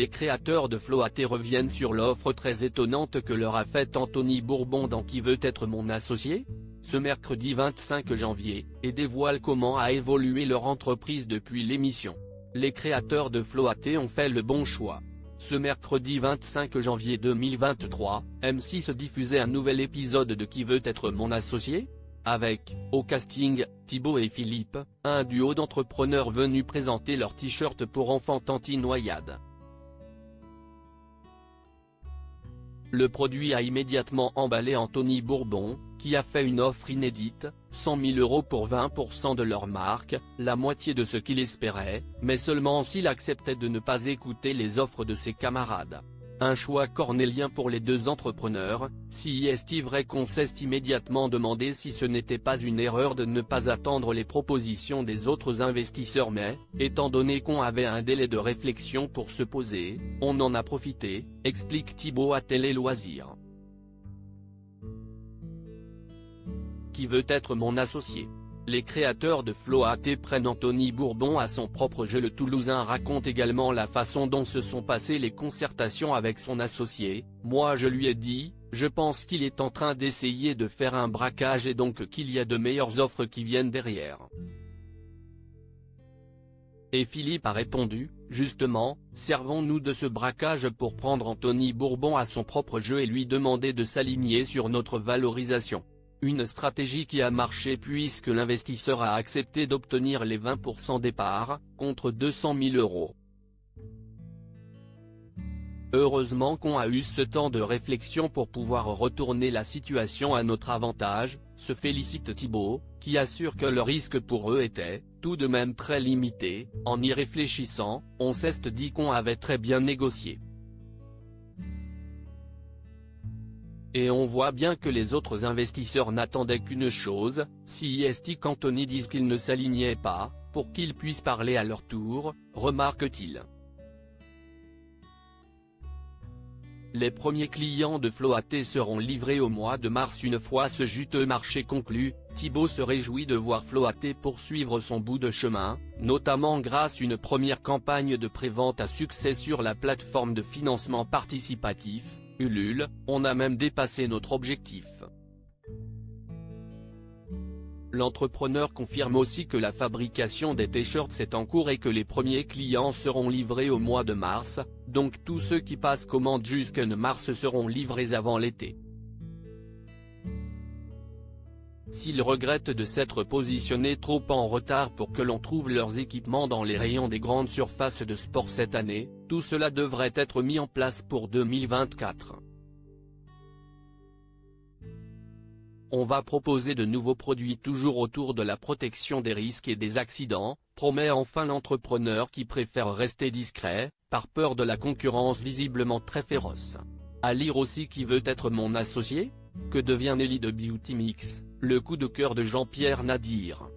Les créateurs de Floaté reviennent sur l'offre très étonnante que leur a faite Anthony Bourbon dans Qui veut être mon associé ? Ce mercredi 25 janvier, et dévoilent comment a évolué leur entreprise depuis l'émission. Les créateurs de Floaté ont fait le bon choix. Ce mercredi 25 janvier 2023, M6 diffusait un nouvel épisode de Qui veut être mon associé ? Avec, au casting, Thibaut et Philippe, un duo d'entrepreneurs venus présenter leur t-shirt pour enfants anti-noyade. Le produit a immédiatement emballé Anthony Bourbon, qui a fait une offre inédite, 100 000 € pour 20% de leur marque, la moitié de ce qu'il espérait, mais seulement s'il acceptait de ne pas écouter les offres de ses camarades. Un choix cornélien pour les deux entrepreneurs. Steve Recon s'est immédiatement demandé si ce n'était pas une erreur de ne pas attendre les propositions des autres investisseurs, mais, étant donné qu'on avait un délai de réflexion pour se poser, on en a profité, explique Thibaut à Télé Loisirs. Qui veut être mon associé ? Les créateurs de Floaté prennent Anthony Bourbon à son propre jeu. Le Toulousain raconte également la façon dont se sont passées les concertations avec son associé. Moi je lui ai dit, je pense qu'il est en train d'essayer de faire un braquage et donc qu'il y a de meilleures offres qui viennent derrière. Et Philippe a répondu, justement, servons-nous de ce braquage pour prendre Anthony Bourbon à son propre jeu et lui demander de s'aligner sur notre valorisation. Une stratégie qui a marché puisque l'investisseur a accepté d'obtenir les 20% des parts, contre 200 000 €. Heureusement qu'on a eu ce temps de réflexion pour pouvoir retourner la situation à notre avantage, se félicite Thibaut, qui assure que le risque pour eux était, tout de même très limité. En y réfléchissant, on s'est dit qu'on avait très bien négocié. Et on voit bien que les autres investisseurs n'attendaient qu'une chose, si qu'Anthony dise qu'ils ne s'alignaient pas, pour qu'ils puissent parler à leur tour, remarque-t-il. Les premiers clients de Floaté seront livrés au mois de mars. Une fois ce juteux marché conclu, Thibaut se réjouit de voir Floaté poursuivre son bout de chemin, notamment grâce à une première campagne de prévente à succès sur la plateforme de financement participatif, Ulule. On a même dépassé notre objectif. L'entrepreneur confirme aussi que la fabrication des t-shirts est en cours et que les premiers clients seront livrés au mois de mars, donc tous ceux qui passent commande jusqu'en mars seront livrés avant l'été. S'ils regrettent de s'être positionnés trop en retard pour que l'on trouve leurs équipements dans les rayons des grandes surfaces de sport cette année, tout cela devrait être mis en place pour 2024. On va proposer de nouveaux produits toujours autour de la protection des risques et des accidents, promet enfin l'entrepreneur qui préfère rester discret, par peur de la concurrence visiblement très féroce. À lire aussi Qui veut être mon associé ? Que devient Nelly de Beauty Mix, le coup de cœur de Jean-Pierre Nadir.